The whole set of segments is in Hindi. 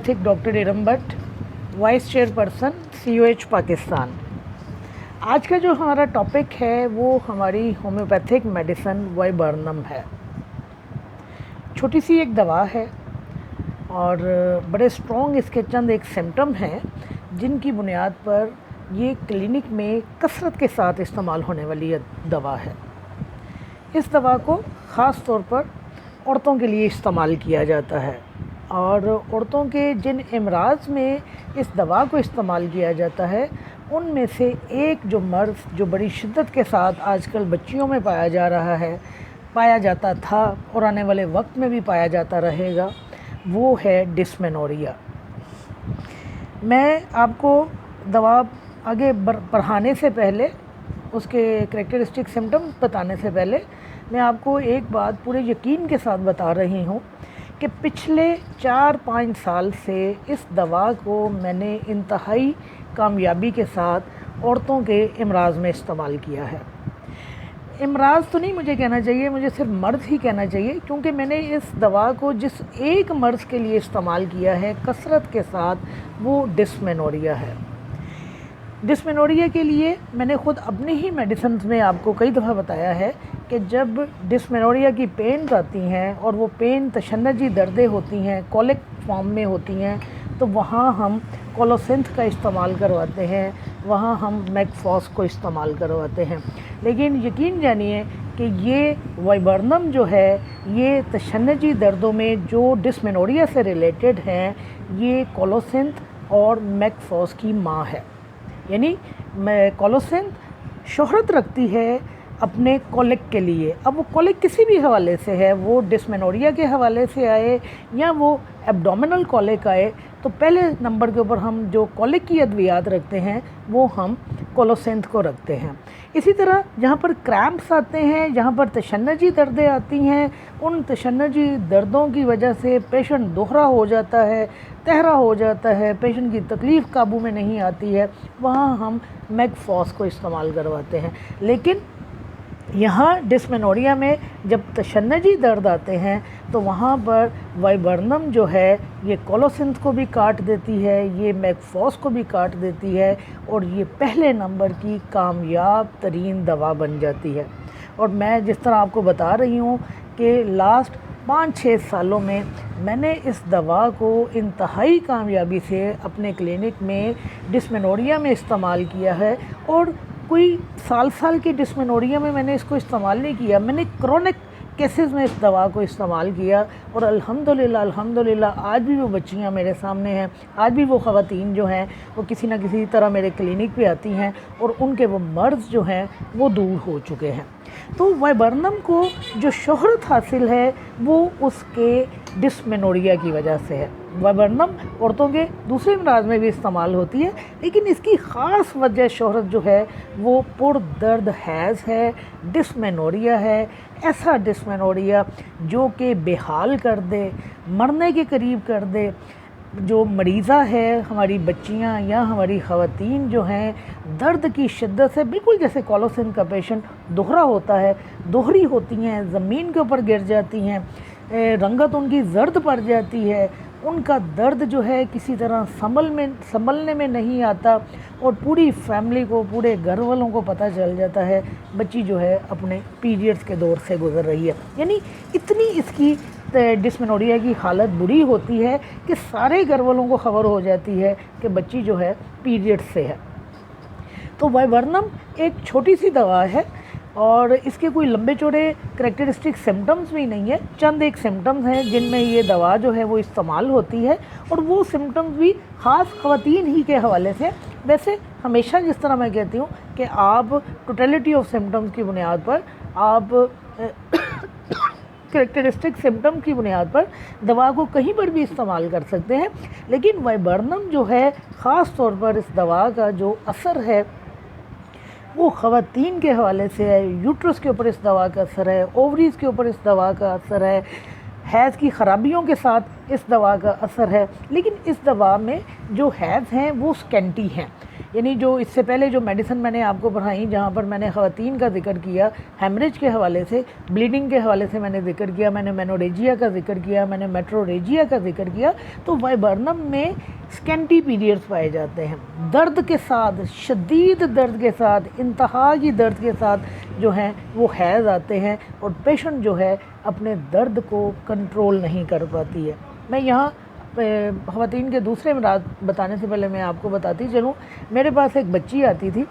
Thick doctor Iram Bhatt, vice chairperson COH Pakistan. आज का जो हमारा टॉपिक है वो हमारी होम्योपैथिक मेडिसिन वाइबर्नम है। छोटी सी एक दवा है और बड़े स्ट्रॉन्ग इसके चंद एक सिम्टम हैं जिनकी बुनियाद पर ये क्लिनिक में कसरत के साथ इस्तेमाल होने वाली दवा है। इस दवा को ख़ास तौर पर औरतों के लिए इस्तेमाल किया जाता है और औरतों के जिन इमराज़ में इस दवा को इस्तेमाल किया जाता है उनमें से एक जो मर्ज़ जो बड़ी शिद्दत के साथ आजकल बच्चियों में पाया जा रहा है, पाया जाता था और आने वाले वक्त में भी पाया जाता रहेगा, वो है डिस्मेनोरिया। मैं आपको दवा आगे बढ़ाने से पहले, उसके करैक्टरिस्टिक सिम्टम्स बताने से पहले मैं आपको एक बात पूरे यकीन के साथ बता रही हूँ कि पिछले 4-5 साल से इस दवा को मैंने इंतहाई कामयाबी के साथ औरतों के इमराज़ में इस्तेमाल किया है। इमराज़ तो नहीं मुझे कहना चाहिए, मुझे सिर्फ मर्ज़ ही कहना चाहिए, क्योंकि मैंने इस दवा को जिस एक मर्ज़ के लिए इस्तेमाल किया है कसरत के साथ, वो डिस्मेनोरिया है। डिस्मेनोरिया के लिए मैंने ख़ुद अपनी ही मेडिसिन में आपको कई दफ़ा बताया है कि जब डिस्मेनोरिया की पेन आती हैं और वो पेन तशन्नजी दर्दें होती हैं, कॉलिक फॉर्म में होती हैं, तो वहाँ हम कोलोसिंथ का इस्तेमाल करवाते हैं, वहाँ हम मैकफॉस को इस्तेमाल करवाते हैं। लेकिन यकीन जानिए कि ये वाइबर्नम जो है, ये तशन्नजी दर्दों में जो डिस्मेनोरिया से रिलेटेड हैं, ये कोलोसिंथ और मैकफॉस की माँ है। यानी कोलोसिंथ शोहरत रखती है अपने कॉलिक के लिए। अब वो कॉलिक किसी भी हवाले से है, वो डिस्मेनोरिया के हवाले से आए या वो एब्डोमिनल कॉलिक आए, तो पहले नंबर के ऊपर हम जो कॉलिक की अद्वियात रखते हैं वो हम कोलोसिंथ को रखते हैं। इसी तरह जहाँ पर क्रैम्प्स आते हैं, जहाँ पर तशन्नजी दर्दें आती हैं, उन तशन्नजी दर्दों की वजह से पेशेंट दोहरा हो जाता है, तहरा हो जाता है, पेशेंट की तकलीफ़ काबू में नहीं आती है, वहाँ हम मैकफॉस को इस्तेमाल करवाते हैं। लेकिन यहाँ डिस्मेनोरिया में जब तशन्नजी दर्द आते हैं तो वहाँ पर वाइबर्नम जो है ये कोलोसिंथ को भी काट देती है, ये मैकफॉस को भी काट देती है और ये पहले नंबर की कामयाब तरीन दवा बन जाती है। और मैं जिस तरह आपको बता रही हूँ कि लास्ट 5-6 सालों में मैंने इस दवा को इंतहाई कामयाबी से अपने क्लिनिक में डिस्मेनोरिया में इस्तेमाल किया है। और कोई साल की डिस्मेनोरिया में मैंने इसको इस्तेमाल नहीं किया, मैंने क्रोनिक केसेस में इस दवा को इस्तेमाल किया और अल्हम्दुलिल्लाह आज भी वो बच्चियां मेरे सामने हैं, आज भी वो ख़वातीन जो हैं वो किसी न किसी तरह मेरे क्लिनिक पे आती हैं और उनके वो मर्ज़ जो हैं वो दूर हो चुके हैं। तो वाइबर्नम को जो शोहरत हासिल है वो उसके डिस्मेनोरिया की वजह से है। वाइबर्नम औरतों के दूसरे इमराज़ में भी इस्तेमाल होती है, लेकिन इसकी ख़ास वजह शोहरत जो है वो पुरदर्द हैज़ है, डिस्मेनोरिया है। ऐसा डिस्मेनोरिया जो कि बेहाल कर दे, मरने के करीब कर दे। जो मरीज़ा है, हमारी बच्चियां या हमारी ख़वातीन जो हैं, दर्द की शिद्दत से बिल्कुल जैसे कोलोसिंथ का पेशेंट दोहरा होता है, दोहरी होती हैं, ज़मीन के ऊपर गिर जाती हैं, रंगत उनकी जर्द पड़ जाती है, उनका दर्द जो है किसी तरह संभलने में नहीं आता और पूरी फैमिली को, पूरे घर वालों को पता चल जाता है बच्ची जो है अपने पीरियड्स के दौर से गुजर रही है। यानी इतनी इसकी डिस्मेनोरिया की हालत बुरी होती है कि सारे घर वालों को ख़बर हो जाती है कि बच्ची जो है पीरियड से है। तो वाइबर्नम एक छोटी सी दवा है और इसके कोई लंबे चौड़े करैक्टरिस्टिक सिम्टम्स भी नहीं है। चंद एक सिम्टम्स हैं जिनमें ये दवा जो है वो इस्तेमाल होती है और वो सिम्टम्स भी ख़ास ख़वातीन ही के हवाले से। वैसे हमेशा जिस तरह मैं कहती हूँ कि आप टोटलिटी ऑफ सिम्टम्स की बुनियाद पर, आप करैक्टरिस्टिक सिम्टम की बुनियाद पर दवा को कहीं पर भी इस्तेमाल कर सकते हैं। लेकिन वाइबर्नम जो है ख़ास तौर पर इस दवा का जो असर है वो ख़वातीन के हवाले से है। यूट्रस के ऊपर इस दवा का असर है, ओवरीज़ के ऊपर इस दवा का असर है, हैज़ की ख़राबियों के साथ इस दवा का असर है। लेकिन इस दवा में जो हैज़ हैं वो स्कैंटी हैं, यानी जो इससे पहले जो मेडिसिन मैंने आपको पढ़ाई, जहाँ पर मैंने ख़वातीन का जिक्र किया हेमरेज के हवाले से, ब्लीडिंग के हवाले से मैंने जिक्र किया, मैंने मेनोरेजिया का जिक्र किया, मैंने मेट्रोरेजिया का जिक्र किया, तो वाइबर्नम में स्कैंटी पीरियड्स पाए जाते हैं। दर्द के साथ, शदीद दर्द के साथ, इंतहा की दर्द के साथ जो हैं वो हैज़ आते हैं और पेशेंट जो है अपने दर्द को कंट्रोल नहीं कर पाती है। मैं यहाँ ख़वातीन के दूसरे मराज बताने से पहले मैं आपको बताती चलूँ, मेरे पास एक बच्ची आती थी,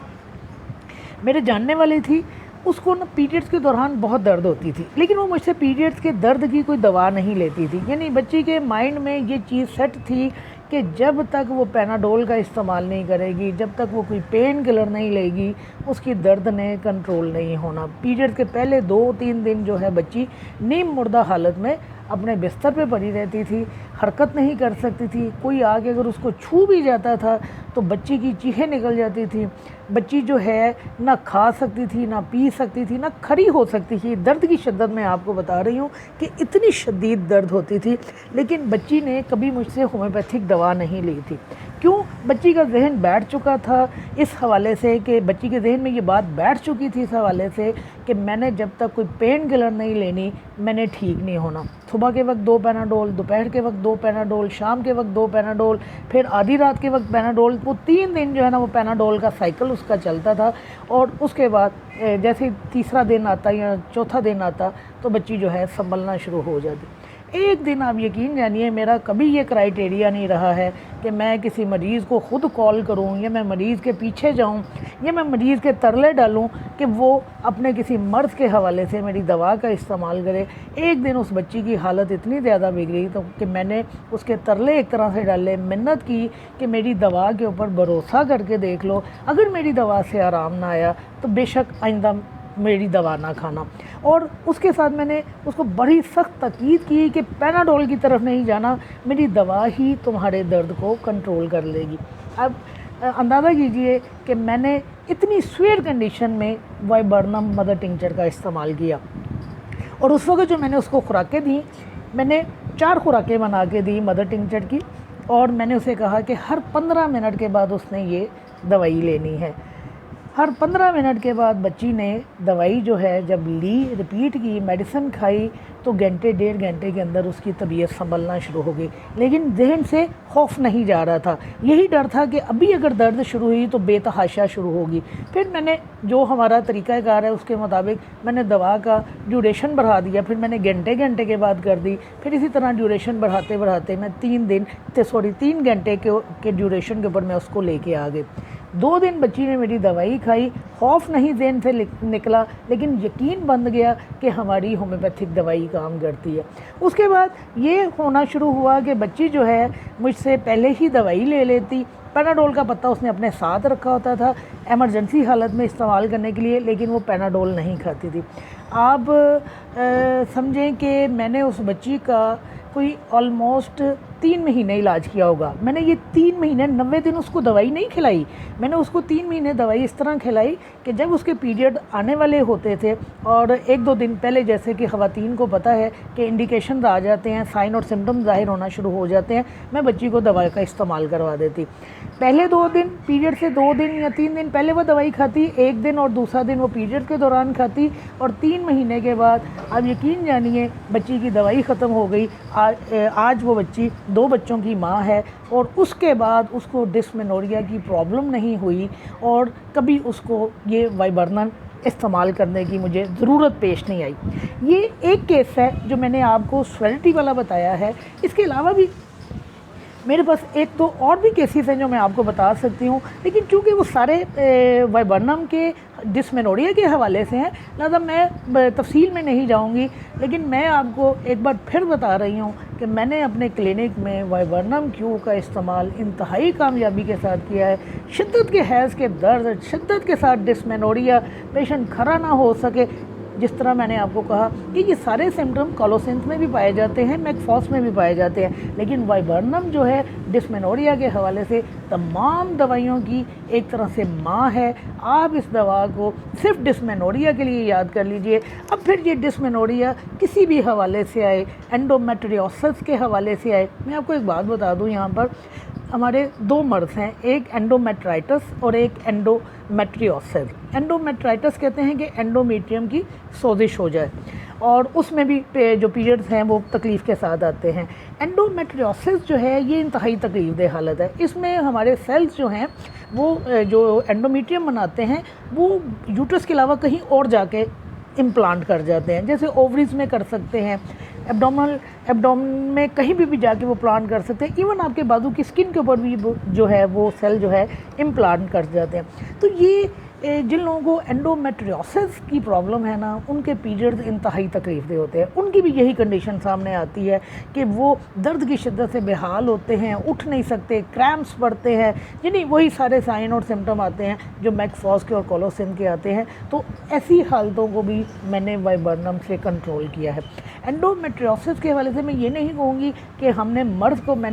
मेरे जानने वाली थी, उसको ना पीरियड्स के दौरान बहुत दर्द होती थी, लेकिन वो मुझसे पीरियड्स के दर्द की कोई दवा नहीं लेती थी। यानी बच्ची के माइंड में ये चीज़ सेट थी कि जब तक वो पैनाडोल का इस्तेमाल नहीं करेगी, जब तक वो कोई पेन किलर नहीं लेगी, उसकी दर्द ने कंट्रोल नहीं होना। पीरियड के पहले 2-3 दिन जो है बच्ची नीम मुर्दा हालत में अपने बिस्तर पे पड़ी रहती थी, हरकत नहीं कर सकती थी। कोई आके अगर उसको छू भी जाता था तो बच्ची की चीखें निकल जाती थी। बच्ची जो है ना खा सकती थी, ना पी सकती थी, ना खड़ी हो सकती थी। दर्द की शिद्दत मैं आपको बता रही हूँ कि इतनी शदीद दर्द होती थी, लेकिन बच्ची ने कभी मुझसे होम्योपैथिक दवा नहीं ली थी। क्यों? बच्ची का जहन बैठ चुका था इस हवाले से कि बच्ची के जहन में ये बात बैठ चुकी थी इस हवाले से कि मैंने जब तक कोई पेन किलर नहीं लेनी मैंने ठीक नहीं होना। सुबह के वक्त 2 पैनाडोल, दोपहर के वक्त 2 पैनाडोल, शाम के वक्त 2 पैनाडोल, फिर आधी रात के वक्त पैनाडोल। वो 3 दिन जो है ना वो पैनाडोल का साइकिल उसका चलता था। और उसके बाद जैसे तीसरा दिन आता या चौथा दिन आता तो बच्ची जो है संभलना शुरू हो जाती। एक दिन आप यकीन जानिए, मेरा कभी ये क्राइटेरिया नहीं रहा है कि मैं किसी मरीज़ को ख़ुद कॉल करूं या मैं मरीज़ के पीछे जाऊं या मैं मरीज़ के तरले डालूं कि वो अपने किसी मर्ज़ के हवाले से मेरी दवा का इस्तेमाल करे। एक दिन उस बच्ची की हालत इतनी ज़्यादा बिगड़ी तो कि मैंने उसके तरले एक तरह से डाले, मिन्नत की कि मेरी दवा के ऊपर भरोसा करके देख लो, अगर मेरी दवा से आराम ना आया तो बेशक आइंदा मेरी दवा ना खाना। और उसके साथ मैंने उसको बड़ी सख्त ताकीद की कि पैनाडोल की तरफ नहीं जाना, मेरी दवा ही तुम्हारे दर्द को कंट्रोल कर लेगी। अब अंदाज़ा कीजिए कि मैंने इतनी स्वीट कंडीशन में वाइबर्नम मदर टिंचर का इस्तेमाल किया। और उस वक्त जो मैंने उसको खुराकें दी, मैंने 4 खुराकें बना के दी मदर टिंचर की, और मैंने उसे कहा कि हर 15 मिनट के बाद उसने ये दवाई लेनी है। हर 15 मिनट के बाद बच्ची ने दवाई जो है जब ली, रिपीट की, मेडिसिन खाई, तो घंटे 1.5 घंटे के अंदर उसकी तबीयत संभलना शुरू हो गई। लेकिन जहन से खौफ नहीं जा रहा था, यही डर था कि अभी अगर दर्द शुरू हुई तो बेतहाशा शुरू होगी। फिर मैंने जो हमारा तरीक़ाकार है उसके मुताबिक मैंने दवा का ड्यूरेशन बढ़ा दिया, फिर मैंने घंटे घंटे के बाद कर दी। फिर इसी तरह ड्यूरेशन बढ़ाते बढ़ाते मैं 3 घंटे के ड्यूरेशन के ऊपर मैं उसको लेके आ गई। 2 दिन बच्ची ने मेरी दवाई खाई, खौफ नहीं ज़हन से निकला, लेकिन यकीन बन गया कि हमारी होम्योपैथिक दवाई काम करती है। उसके बाद ये होना शुरू हुआ कि बच्ची जो है मुझसे पहले ही दवाई ले लेती। पैनाडोल का पत्ता उसने अपने साथ रखा होता था एमरजेंसी हालत में इस्तेमाल करने के लिए, लेकिन वो पैनाडोल नहीं खाती थी। आप समझें कि मैंने उस बच्ची का कोई ऑलमोस्ट 3 महीने इलाज किया होगा। मैंने ये 3 महीने 90 दिन उसको दवाई नहीं खिलाई, मैंने उसको 3 महीने दवाई इस तरह खिलाई कि जब उसके पीरियड आने वाले होते थे और 1-2 दिन पहले, जैसे कि ख़वातीन को पता है कि इंडिकेशन आ जाते हैं, साइन और सिम्टम ज़ाहिर होना शुरू हो जाते हैं, मैं बच्ची को दवाई का इस्तेमाल करवा देती। पहले 2 दिन, पीरियड से 2 दिन या 3 दिन पहले वो दवाई खाती, 1 दिन और दूसरा दिन वो पीरियड के दौरान खाती, और 3 महीने के बाद आप यकीन जानिए बच्ची की दवाई ख़त्म हो गई। आज वो बच्ची 2 बच्चों की माँ है, और उसके बाद उसको डिस्मेनोरिया की प्रॉब्लम नहीं हुई और कभी उसको ये वाइबर्नम इस्तेमाल करने की मुझे ज़रूरत पेश नहीं आई। ये एक केस है जो मैंने आपको स्वेलिटी वाला बताया है। इसके अलावा भी मेरे पास 1-2 और भी केसेस हैं जो मैं आपको बता सकती हूँ, लेकिन चूँकि वो सारे वाइबर्नम के डिस्मेनोरिया के हवाले से हैं, लिहाजा मैं तफसील में नहीं जाऊँगी। लेकिन मैं आपको एक बार फिर बता रही हूँ कि मैंने अपने क्लिनिक में वाइबर्नम क्यू का इस्तेमाल इंतहाई कामयाबी के साथ किया है। शिद्दत के हैज़ के दर्द, शिद्दत के साथ डिस्मेनोरिया, पेशेंट खड़ा ना हो सके, जिस तरह मैंने आपको कहा कि ये सारे सिम्टम कॉलोसिंथ में भी पाए जाते हैं, मैकफॉस में भी पाए जाते हैं, लेकिन वाइबर्नम जो है डिस्मेनोरिया के हवाले से तमाम दवाइयों की एक तरह से माँ है। आप इस दवा को सिर्फ डिस्मेनोरिया के लिए याद कर लीजिए। अब फिर ये डिस्मेनोरिया किसी भी हवाले से आए, एंडोमेट्रियोसिस के हवाले से आए, मैं आपको एक बात बता दूँ यहाँ पर, हमारे दो मर्ज हैं, एक एंडोमेट्राइटिस और एक एंडोमेट्रियोसिस। एंडोमेट्राइटिस कहते हैं कि एंडोमेट्रियम की सोजिश हो जाए और उसमें भी जो पीरियड्स हैं वो तकलीफ़ के साथ आते हैं। एंडोमेट्रियोसिस जो है ये इंतहाई तकलीफ़देह हालत है। इसमें हमारे सेल्स जो हैं वो जो एंडोमेट्रियम बनाते हैं वो यूट्रस के अलावा कहीं और जाके इम्प्लांट कर जाते हैं, जैसे ओवरीज में कर सकते हैं, एब्डोमेन में कहीं भी जाके वो प्लांट कर सकते हैं, इवन आपके बाजू की स्किन के ऊपर भी जो है वो सेल जो है इम्प्लांट कर जाते हैं। तो ये जिन लोगों को एंडोमेट्रियोसिस की प्रॉब्लम है ना, उनके पीरियड्स इंतहाई तकलीफ़देह होते हैं। उनकी भी यही कंडीशन सामने आती है कि वो दर्द की शिद्दत से बेहाल होते हैं, उठ नहीं सकते, क्रैम्प्स पड़ते हैं, यानी वही सारे साइन और सिम्टम आते हैं जो मैकफॉस के और कोलोसिन के आते हैं। तो ऐसी हालतों को भी मैंने वाइबर्नम से कंट्रोल किया है। एंडोमेट्रियोसिस के हवाले से मैं ये नहीं कहूँगी कि मैंने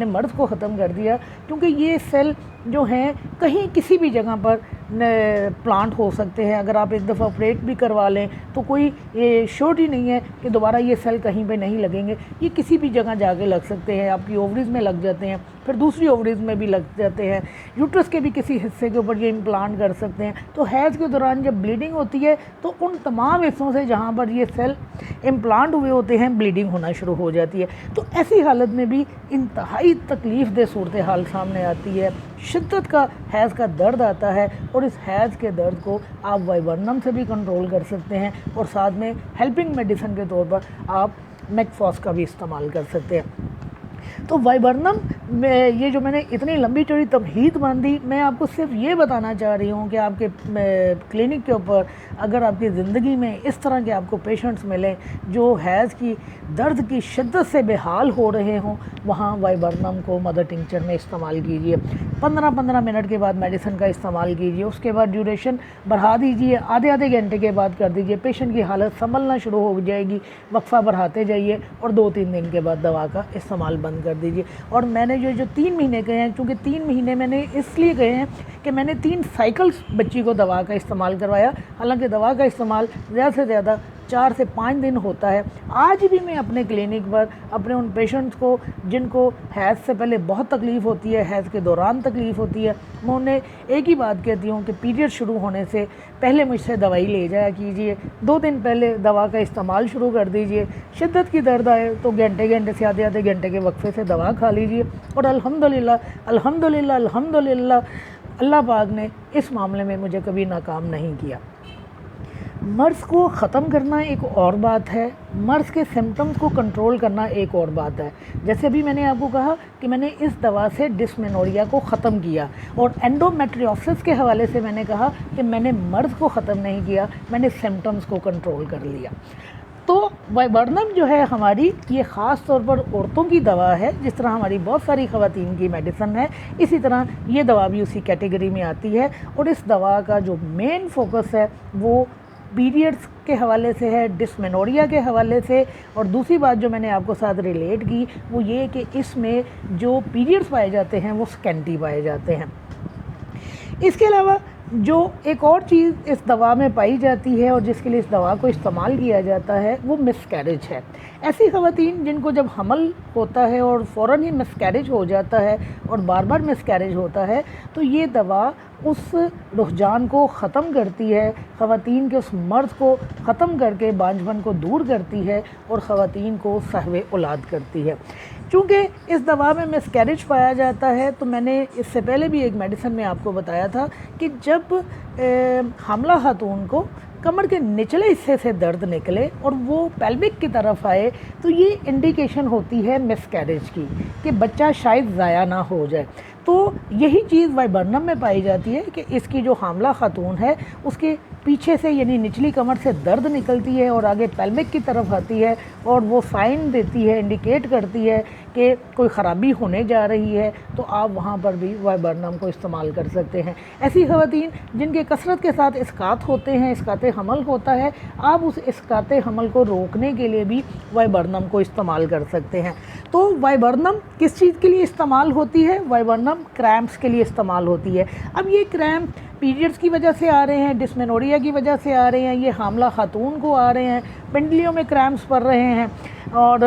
मर्ज़ को ख़त्म कर दिया, क्योंकि ये सेल जो हैं कहीं किसी भी जगह पर प्लांट हो सकते हैं। अगर आप एक दफ़ा ऑपरेट भी करवा लें तो कोई ये श्योरिटी नहीं है कि दोबारा ये सेल कहीं पे नहीं लगेंगे, ये किसी भी जगह जाके लग सकते हैं। आपकी ओवरीज में लग जाते हैं, फिर दूसरी ओवरीज में भी लग जाते हैं, यूट्रस के भी किसी हिस्से के ऊपर ये इम्प्लांट कर सकते हैं। तो हैज़ के दौरान जब ब्लीडिंग होती है तो उन तमाम हिस्सों से जहाँ पर ये सेल इम्प्लांट हुए होते हैं ब्लीडिंग होना शुरू हो जाती है। तो ऐसी हालत में भी इंतहाई तकलीफ़देह सूरत हाल सामने आती है, शिद्दत का हैज़ का दर्द आता है और इस हैज़ के दर्द को आप वाइबर्नम से भी कंट्रोल कर सकते हैं और साथ में हेल्पिंग मेडिसिन के तौर पर आप मैकफॉस का भी इस्तेमाल कर सकते हैं। तो वाइबर्नम में ये जो मैंने इतनी लंबी चौड़ी तमहीद बांधी, मैं आपको सिर्फ ये बताना चाह रही हूँ कि आपके क्लिनिक के ऊपर अगर आपकी ज़िंदगी में इस तरह के आपको पेशेंट्स मिलें जो हैज़ की दर्द की शिद्दत से बेहाल हो रहे हों, वहाँ वाइबर्नम को मदर टिंक्चर में इस्तेमाल कीजिए। 15-15 मिनट के बाद मेडिसिन का इस्तेमाल कीजिए, उसके बाद ड्यूरेशन बढ़ा दीजिए, आधे घंटे के बाद कर दीजिए। पेशेंट की हालत संभलना शुरू हो जाएगी, वक्फा बढ़ाते जाइए और 2-3 दिन के बाद दवा का इस्तेमाल बंद कर दीजिए। और मैंने जो 3 महीने गए हैं, चूँकि 3 महीने मैंने इसलिए गए हैं कि मैंने 3 साइकिल्स बच्ची को दवा का इस्तेमाल करवाया। हालांकि दवा का इस्तेमाल ज़्यादा से ज़्यादा 4 से 5 दिन होता है। आज भी मैं अपने क्लिनिक पर अपने उन पेशेंट्स को जिनको हैज़ से पहले बहुत तकलीफ़ होती है, हैज़ के दौरान तकलीफ़ होती है, मैं उन्हें एक ही बात कहती हूँ कि पीरियड शुरू होने से पहले मुझसे दवाई ले जाया कीजिए। 2 दिन पहले दवा का इस्तेमाल शुरू कर दीजिए। शिद्दत की दर्द आए तो घंटे से आधे घंटे के वक्फे से दवा खा लीजिए। और अल्हम्दुलिल्लाह अल्हम्दुलिल्लाह अल्हम्दुलिल्लाह अल्लाह पाक ने इस मामले में मुझे कभी नाकाम नहीं किया। मर्ज़ को ख़त्म करना एक और बात है, मर्ज़ के सिम्टम्स को कंट्रोल करना एक और बात है। जैसे अभी मैंने आपको कहा कि मैंने इस दवा से डिस्मेनोरिया को ख़त्म किया, और एंडोमेट्रियोसिस के हवाले से मैंने कहा कि मैंने मर्ज़ को ख़त्म नहीं किया, मैंने सिम्टम्स को कंट्रोल कर लिया। तो वाइबर्नम जो है हमारी ये ख़ास तौर पर औरतों की दवा है। जिस तरह हमारी बहुत सारी ख़वातीन की मेडिसिन है, इसी तरह ये दवा भी उसी कैटेगरी में आती है। और इस दवा का जो मेन फोकस है वो पीरियड्स के हवाले से है, डिस्मेनोरिया के हवाले से। और दूसरी बात जो मैंने आपको साथ रिलेट की वो ये कि इसमें जो पीरियड्स पाए जाते हैं वो स्कैंटी पाए जाते हैं। इसके अलावा जो एक और चीज़ इस दवा में पाई जाती है और जिसके लिए इस दवा को इस्तेमाल किया जाता है वो मिसकैरेज है। ऐसी ख़वातीन जिनको जब हमल होता है और फ़ौरन ही मिसकैरेज हो जाता है और बार बार मिसकैरेज होता है, तो ये दवा उस रुझान को ख़त्म करती है, ख़वातीन के उस मर्ज़ को ख़त्म करके बांझपन को दूर करती है और ख़वातीन को साहिब औलाद करती है। चूँकि इस दवा में मिसकैरेज पाया जाता है, तो मैंने इससे पहले भी एक मेडिसिन में आपको बताया था कि जब हामला खातून को कमर के निचले हिस्से से दर्द निकले और वो पेल्विक की तरफ आए, तो ये इंडिकेशन होती है मिसकैरेज की कि बच्चा शायद ज़ाया ना हो जाए। तो यही चीज़ वाइबर्नम में पाई जाती है कि इसकी जो हामला खातून है उसके पीछे से यानी निचली कमर से दर्द निकलती है और आगे पेल्विक की तरफ आती है और वो साइन देती है, इंडिकेट करती है कि कोई ख़राबी होने जा रही है, तो आप वहाँ पर भी वाइबर्नम को इस्तेमाल कर सकते हैं। ऐसी ख़वातीन जिनके कसरत के साथ इस्कात होते हैं, इस्काते हमल होता है, आप उस इस्काते हमल को रोकने के लिए भी वाइबर्नम को इस्तेमाल कर सकते हैं। तो वाइबर्नम किस चीज़ के लिए इस्तेमाल होती है? वाइबर्नम क्रैम्प्स के लिए इस्तेमाल होती है। अब ये क्रैम्प पीरियड्स की वजह से आ रहे हैं, डिस्मेनोरिया की वजह से आ रहे हैं, ये हामला खातून को आ रहे हैं, पिंडलियों में क्रैम्प्स पड़ रहे हैं, और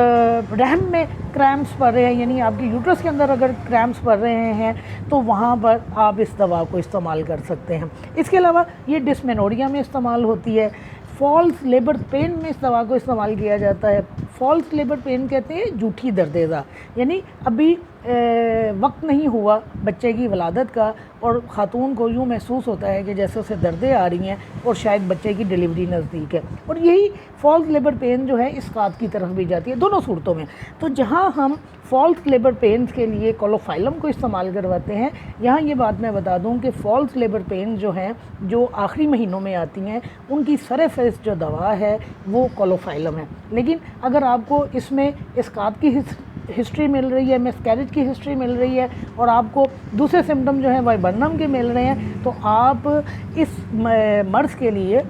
रहम में क्रैम्प्स पड़ रहे हैं, यानी आपके यूट्रस के अंदर अगर क्रैम्प्स पड़ रहे हैं तो वहाँ पर आप इस दवा को इस्तेमाल कर सकते हैं। इसके अलावा ये डिस्मेनोरिया में इस्तेमाल होती है। फॉल्स लेबर पेन में इस दवा को इस्तेमाल किया जाता है। फॉल्स लेबर पेन कहते हैं झूठी दर्देदा, यानी अभी वक्त नहीं हुआ बच्चे की वलादत का और ख़ातून को यूँ महसूस होता है कि जैसे उसे दर्दें आ रही हैं और शायद बच्चे की डिलीवरी नज़दीक है, और यही फॉल्स लेबर पेन जो है इस्कात की तरफ भी जाती है, दोनों सूरतों में। तो जहाँ हम फॉल्स लेबर पेन्स के लिए कोलोफाइलम को इस्तेमाल करवाते हैं, यहाँ ये बात मैं बता दूँ कि फ़ॉल्स लेबर पेन जो हैं, जो आखिरी महीनों में आती हैं, उनकी सरफ़ेस जो दवा है वो कोलोफाइलम है। लेकिन अगर आपको इसमें इस्कात की हिस्ट्री मिल रही है, मिसकैरेज की हिस्ट्री मिल रही है और आपको दूसरे सिम्टम जो है वाइबर्नम के मिल रहे हैं, तो आप इस मर्ज़ के लिए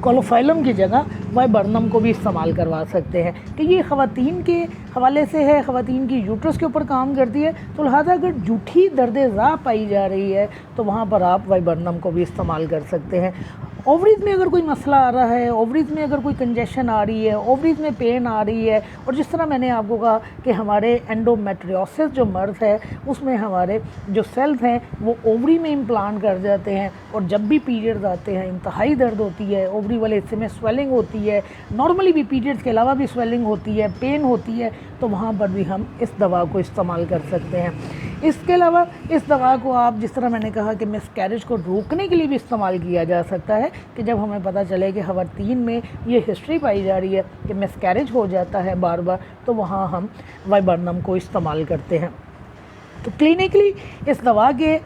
कोलोफाइलम की जगह वाइबर्नम को भी इस्तेमाल करवा सकते हैं कि ये ख़वातीन के हवाले से है, ख़वातीन की यूट्रस के ऊपर काम करती है। तो लिहाजा अगर झूठी दर्द-ए-ज़ा पाई जा रही है तो वहाँ पर आप वाइबर्नम को भी इस्तेमाल कर सकते हैं। ओवरीज़ में अगर कोई मसला आ रहा है, ओवरीज़ में अगर कोई कंजेशन आ रही है, ओवरीज़ में पेन आ रही है, और जिस तरह मैंने आपको कहा कि हमारे एंडोमेट्रियोसिस जो मर्ज़ है उसमें हमारे जो सेल्स हैं वो ओवरी में इम्प्लांट कर जाते हैं, और जब भी पीरियड्स आते हैं इंतहाई दर्द होती है, ओवरी वाले हिस्से में स्वेलिंग होती है, नॉर्मली भी पीरियड्स के अलावा भी स्वेलिंग होती है, पेन होती है, तो वहाँ पर भी हम इस दवा को इस्तेमाल कर सकते हैं। इसके अलावा इस दवा को आप, जिस तरह मैंने कहा कि मिसकैरेज को रोकने के लिए भी इस्तेमाल किया जा सकता है कि जब हमें पता चले कि ख़वातीन में ये हिस्ट्री पाई जा रही है कि मिसकैरेज हो जाता है बार बार, तो वहाँ हम वाइबर्नम को इस्तेमाल करते हैं। तो क्लिनिकली इस दवा के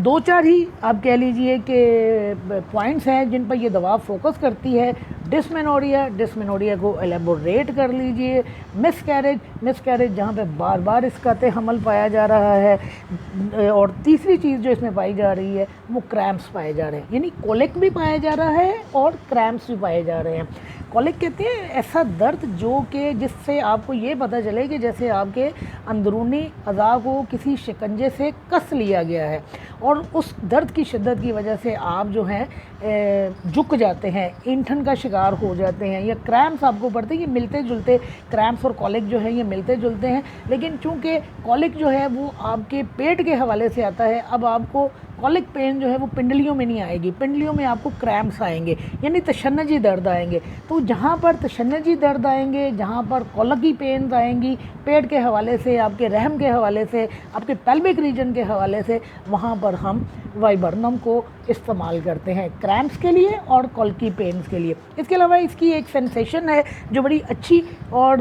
2-4 ही आप कह लीजिए कि पॉइंट्स हैं जिन पर ये दवा फोकस करती है। डिस्मेनोरिया को एलेबोरेट कर लीजिए। मिसकैरेज जहाँ पे बार बार इसका हमल पाया जा रहा है, और तीसरी चीज़ जो इसमें पाई जा रही है वो क्रैम्प्स पाए जा रहे हैं, यानी कोलिक भी पाया जा रहा है और क्रैम्प्स भी पाए जा रहे हैं। कोलिक कहते हैं ऐसा दर्द जो कि जिससे आपको ये पता चले कि जैसे आपके अंदरूनी अज़ा को किसी शिकंजे से कस लिया गया है, और उस दर्द की शिद्दत की वजह से आप जो हैं झुक जाते हैं, ईंठन का शिकार हो जाते हैं, या क्रैम्प्स आपको पड़ते हैं। ये मिलते जुलते क्रैम्प्स और कोलिक जो है ये मिलते जुलते हैं, लेकिन चूँकि कोलिक जो है वो आपके पेट के हवाले से आता है, अब आपको कोलिक पेन जो है वो पिंडलियों में नहीं आएगी, पिंडलियों में आपको क्रैम्प्स आएंगे, यानी तशन्नजी दर्द आएंगे। तो जहाँ पर तशन्नजी दर्द आएंगे, जहाँ पर कोलिकी पेन आएंगी पेट के हवाले से, आपके रहम के हवाले से, आपके पेल्विक रीजन के हवाले से, वहाँ पर हम वाइबर्नम को इस्तेमाल करते हैं क्रैम्प्स के लिए और कोलिकी पेन्स के लिए। इसके अलावा इसकी एक सेंसेशन है जो बड़ी अच्छी और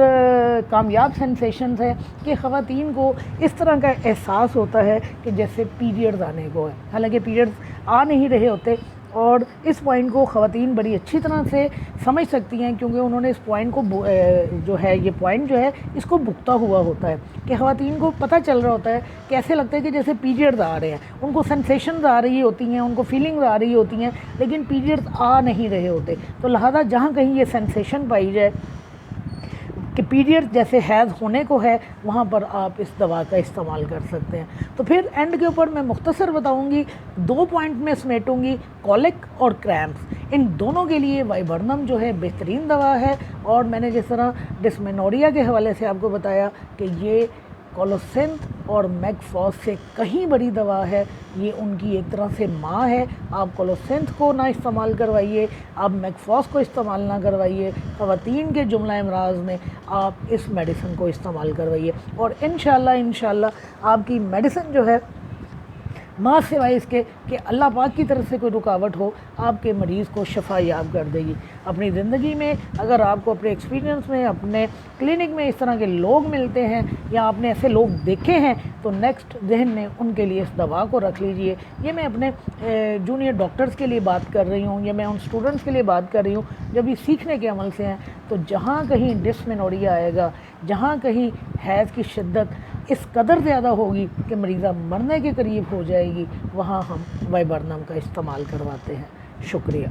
कामयाब सेंसेशन है कि ख़वातीन को इस तरह का एहसास होता है कि जैसे पीरियड्स आने को है, हालांकि पीरियड्स आ नहीं रहे होते, और इस पॉइंट को ख़वातीन बड़ी अच्छी तरह से समझ सकती हैं क्योंकि उन्होंने इस पॉइंट को जो है ये पॉइंट जो है इसको भुगता हुआ होता है कि ख़वातीन को पता चल रहा होता है, कैसे लगता है कि जैसे पीरियड्स आ रहे हैं, उनको सेंसेशंस आ रही होती हैं, उनको फीलिंग्स आ रही होती हैं, लेकिन पीरियड्स आ नहीं रहे होते। तो लिहाजा जहाँ कहीं ये सेंसेशन पाई जाए कि पीरियड जैसे हैज़ होने को है, वहाँ पर आप इस दवा का इस्तेमाल कर सकते हैं। तो फिर एंड के ऊपर मैं मुख्तसर बताऊँगी, 2 पॉइंट में समेटूँगी, कोलिक और क्रैम्प्स। इन दोनों के लिए वाइबर्नम जो है बेहतरीन दवा है, और मैंने जिस तरह डिस्मेनोरिया के हवाले से आपको बताया कि ये कोलोसिंथ और मैगफॉस से कहीं बड़ी दवा है, ये उनकी एक तरह से माँ है। आप कोलोसिंथ को ना इस्तेमाल करवाइए, आप मैगफॉस को इस्तेमाल ना करवाइए, ख़वातीन के जुमला अमराज में आप इस मेडिसिन को इस्तेमाल करवाइए, और इंशाल्लाह आपकी मेडिसिन जो है माँ सिवाय इसके कि अल्लाह पाक की तरफ से कोई रुकावट हो, आपके मरीज़ को शफा याब कर देगी। अपनी ज़िंदगी में अगर आपको अपने एक्सपीरियंस में, अपने क्लिनिक में इस तरह के लोग मिलते हैं या आपने ऐसे लोग देखे हैं, तो नेक्स्ट जहन में उनके लिए इस दवा को रख लीजिए। ये मैं अपने जूनियर डॉक्टर्स के लिए बात कर रही हूँ, या मैं उन स्टूडेंट्स के लिए बात कर रही हूँ जब ये सीखने के अमल से हैं। तो जहाँ कहीं डिस्मेनोरिया आएगा, जहाँ कहीं हैज़ की शिद्दत इस कदर ज़्यादा होगी कि मरीज़ा मरने के करीब हो जाएगी, वहाँ हम वाइबर्नम का इस्तेमाल करवाते हैं। शुक्रिया।